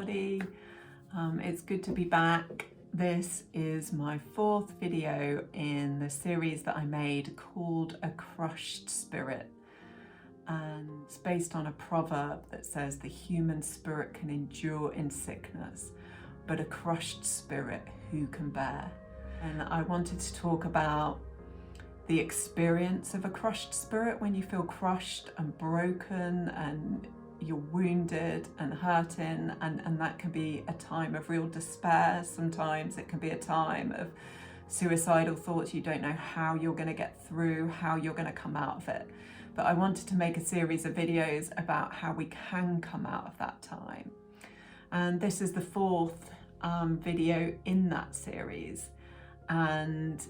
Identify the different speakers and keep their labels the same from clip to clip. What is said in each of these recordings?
Speaker 1: everybody. It's good to be back. This is my fourth video in the series that I made called A Crushed Spirit, and it's based on a proverb that says the human spirit can endure in sickness, but a crushed spirit who can bear? And I wanted to talk about the experience of a crushed spirit, when you feel crushed and broken and you're wounded and hurting, and that can be a time of real despair. Sometimes it can be a time of suicidal thoughts. You don't know how you're going to get through, how you're going to come out of it. But I wanted to make a series of videos about how we can come out of that time. And this is the fourth video in that series. And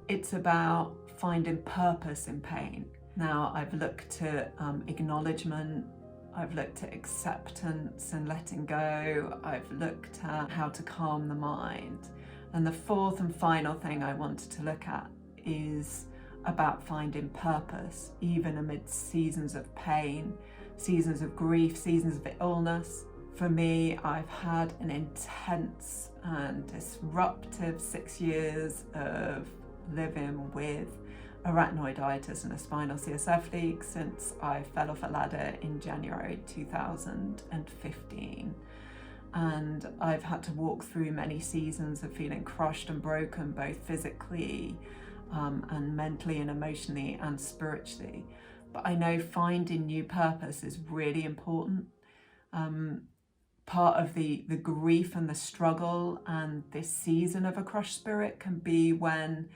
Speaker 1: it's about finding purpose in pain. Now, I've looked at acknowledgement, I've looked at acceptance and letting go, I've looked at how to calm the mind. And the fourth and final thing I wanted to look at is about finding purpose, even amid seasons of pain, seasons of grief, seasons of illness. For me, I've had an intense and disruptive 6 years of living with arachnoiditis and a spinal CSF leak since I fell off a ladder in January 2015. And I've had to walk through many seasons of feeling crushed and broken, both physically and mentally and emotionally and spiritually. But I know finding new purpose is really important. Part of the grief and the struggle and this season of a crushed spirit can be when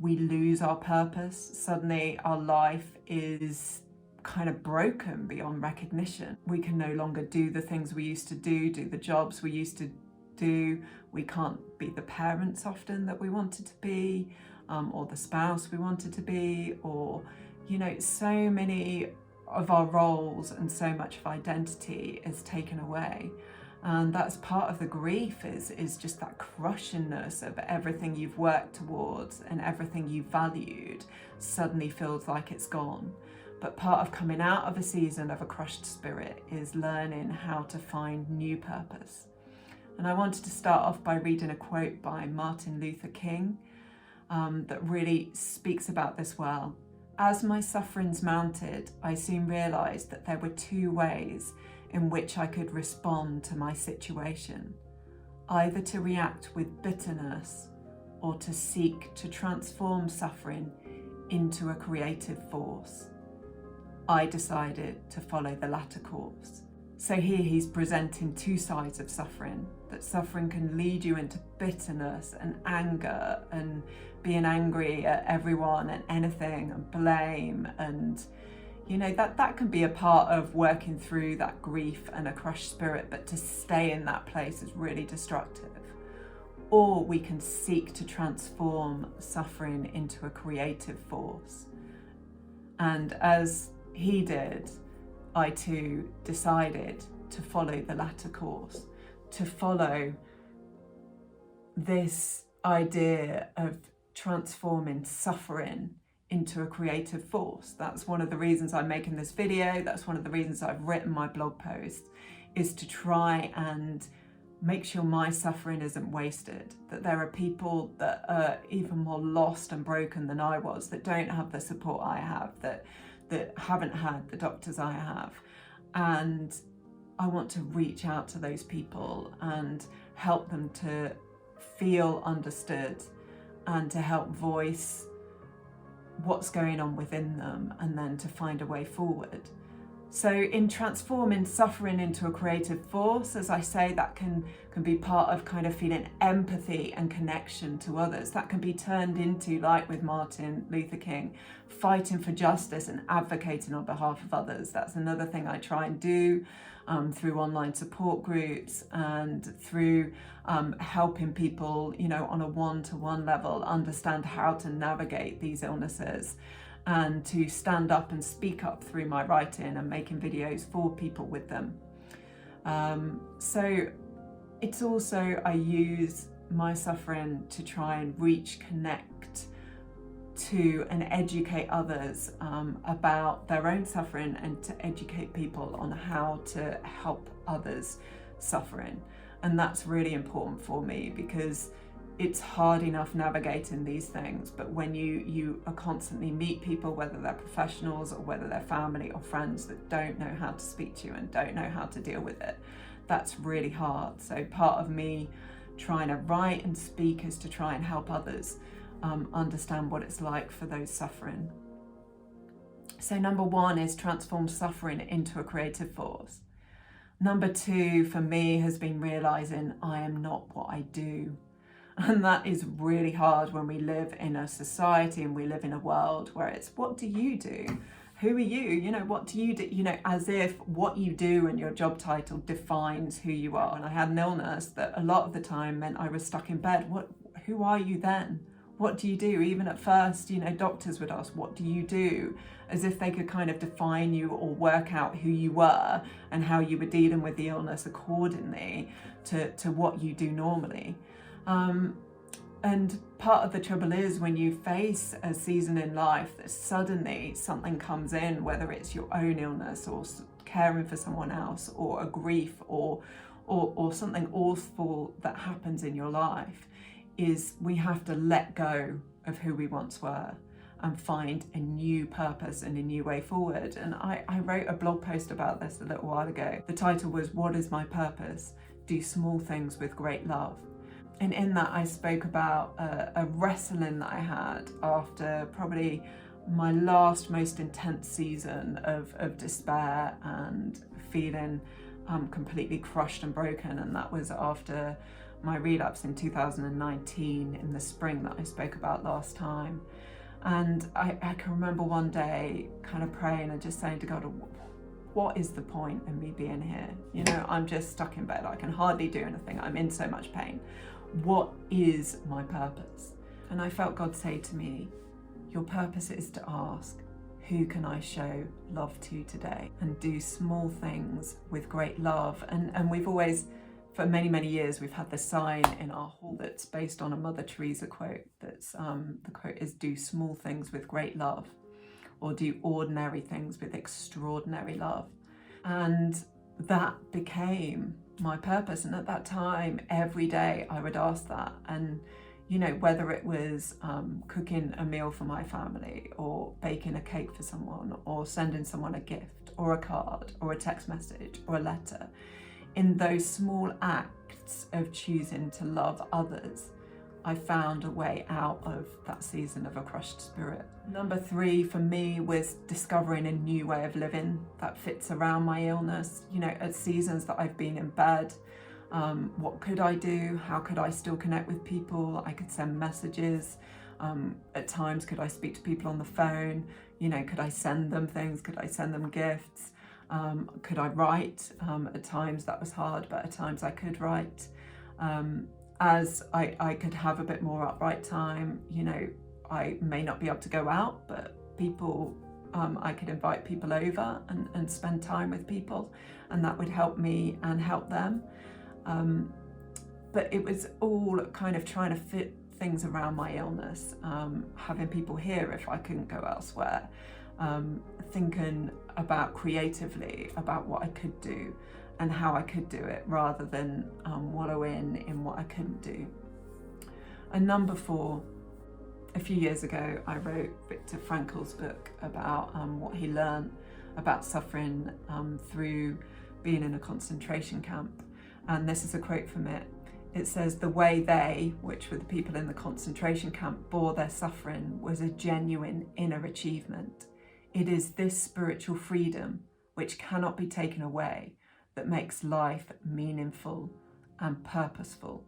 Speaker 1: we lose our purpose. Suddenly our life is kind of broken beyond recognition. We can no longer do the things we used to do the jobs we used to do. We can't be the parents often that we wanted to be, or the spouse we wanted to be, or, you know, so many of our roles and so much of identity is taken away. And that's part of the grief, is just that crushingness of everything you've worked towards and everything you valued suddenly feels like it's gone. But part of coming out of a season of a crushed spirit is learning how to find new purpose. And I wanted to start off by reading a quote by Martin Luther King that really speaks about this well. As my sufferings mounted, I soon realized that there were two ways in which I could respond to my situation, either to react with bitterness or to seek to transform suffering into a creative force. I decided to follow the latter course. So here he's presenting two sides of suffering, that suffering can lead you into bitterness and anger and being angry at everyone and anything and blame, and you know, that can be a part of working through that grief and a crushed spirit, but to stay in that place is really destructive. Or we can seek to transform suffering into a creative force. And as he did, I too decided to follow the latter course, to follow this idea of transforming suffering into a creative force. That's one of the reasons I'm making this video. That's one of the reasons I've written my blog post, is to try and make sure my suffering isn't wasted, that there are people that are even more lost and broken than I was, that don't have the support I have, that haven't had the doctors I have. And I want to reach out to those people and help them to feel understood and to help voice what's going on within them, and then to find a way forward. So in transforming suffering into a creative force, as I say, that can be part of kind of feeling empathy and connection to others. That can be turned into, like with Martin Luther King, fighting for justice and advocating on behalf of others. That's another thing I try and do through online support groups and through helping people, you know, on a one-to-one level, understand how to navigate these illnesses, and to stand up and speak up through my writing and making videos for people with them. So it's also, I use my suffering to try and connect to and educate others about their own suffering, and to educate people on how to help others suffering. And that's really important for me, because it's hard enough navigating these things, but when you constantly meet people, whether they're professionals or whether they're family or friends, that don't know how to speak to you and don't know how to deal with it, that's really hard. So part of me trying to write and speak is to try and help others understand what it's like for those suffering. So number 1 is transform suffering into a creative force. Number 2 for me has been realizing I am not what I do. And that is really hard when we live in a society and we live in a world where it's, what do you do? Who are you? What do you do? As if what you do and your job title defines who you are. And I had an illness that a lot of the time meant I was stuck in bed. Who are you then? What do you do? Even at first, doctors would ask, what do you do? As if they could kind of define you or work out who you were and how you were dealing with the illness accordingly to what you do normally. And part of the trouble is when you face a season in life that suddenly something comes in, whether it's your own illness or caring for someone else, or a grief or something awful that happens in your life, is we have to let go of who we once were and find a new purpose and a new way forward. And I wrote a blog post about this a little while ago. The title was, "What is my purpose? Do small things with great love." And in that I spoke about a wrestling that I had after probably my last most intense season of despair and feeling completely crushed and broken. And that was after my relapse in 2019 in the spring that I spoke about last time. And I can remember one day kind of praying and just saying to God, what is the point in me being here? I'm just stuck in bed. I can hardly do anything. I'm in so much pain. What is my purpose? And I felt God say to me, your purpose is to ask, who can I show love to today? And do small things with great love. And we've always, for many, many years, we've had this sign in our hall that's based on a Mother Teresa quote. That's the quote is, do small things with great love, or do ordinary things with extraordinary love. And that became my purpose. And at that time, every day I would ask that. And whether it was cooking a meal for my family, or baking a cake for someone, or sending someone a gift or a card or a text message or a letter, in those small acts of choosing to love others, I found a way out of that season of a crushed spirit. Number 3 for me was discovering a new way of living that fits around my illness. At seasons that I've been in bed, what could I do? How could I still connect with people? I could send messages. At times, could I speak to people on the phone? Could I send them things? Could I send them gifts? Could I write? At times that was hard, but at times I could write. As I could have a bit more upright time, I may not be able to go out, but people, I could invite people over and spend time with people, and that would help me and help them. But it was all kind of trying to fit things around my illness, having people here if I couldn't go elsewhere, thinking about creatively about what I could do and how I could do it, rather than wallowing in what I couldn't do. And number 4, a few years ago, I wrote Viktor Frankl's book about what he learned about suffering through being in a concentration camp. And this is a quote from it. It says, "The way they," which were the people in the concentration camp, "bore their suffering was a genuine inner achievement. It is this spiritual freedom, which cannot be taken away, that makes life meaningful and purposeful."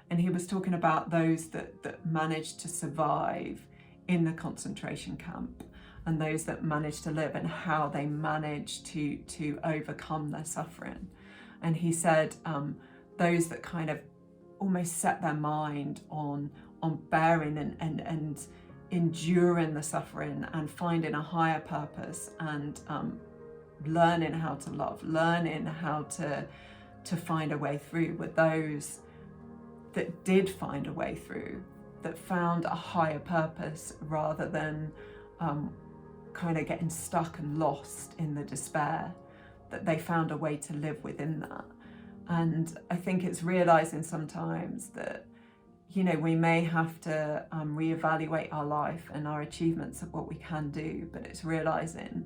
Speaker 1: And he was talking about those that managed to survive in the concentration camp, and those that managed to live, and how they managed to overcome their suffering. And he said those that kind of almost set their mind on bearing and enduring the suffering and finding a higher purpose, and learning how to love, learning how to find a way through, were those that did find a way through, that found a higher purpose, rather than kind of getting stuck and lost in the despair, that they found a way to live within that. And I think it's realizing sometimes that, we may have to reevaluate our life and our achievements of what we can do, but it's realizing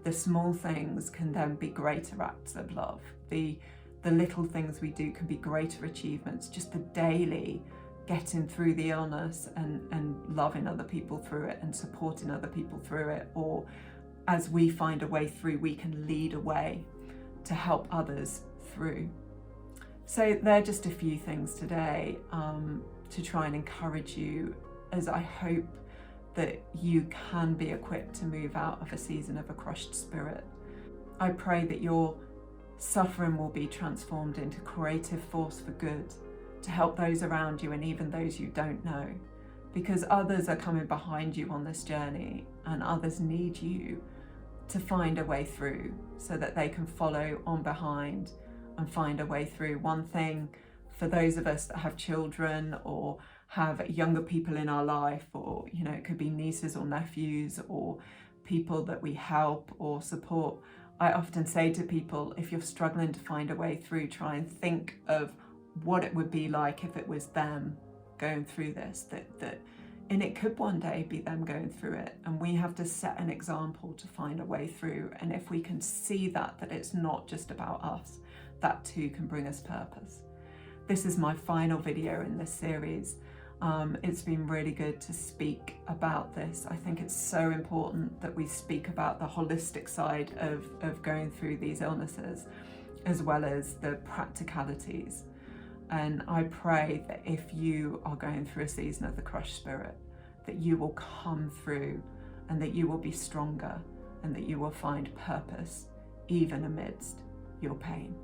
Speaker 1: the small things can then be greater acts of love. The little things we do can be greater achievements. Just the daily getting through the illness and loving other people through it and supporting other people through it, or as we find a way through, we can lead a way to help others through. So they're just a few things today to try and encourage you, as I hope that you can be equipped to move out of a season of a crushed spirit. I pray that your suffering will be transformed into creative force for good, to help those around you and even those you don't know, because others are coming behind you on this journey, and others need you to find a way through so that they can follow on behind and find a way through. One thing for those of us that have children or have younger people in our life, or it could be nieces or nephews or people that we help or support, I often say to people, if you're struggling to find a way through, try and think of what it would be like if it was them going through this, and it could one day be them going through it, and we have to set an example to find a way through. And if we can see that it's not just about us, that too can bring us purpose. This is my final video in this series. It's been really good to speak about this. I think it's so important that we speak about the holistic side of going through these illnesses, as well as the practicalities. And I pray that if you are going through a season of the crushed spirit, that you will come through, and that you will be stronger, and that you will find purpose even amidst your pain.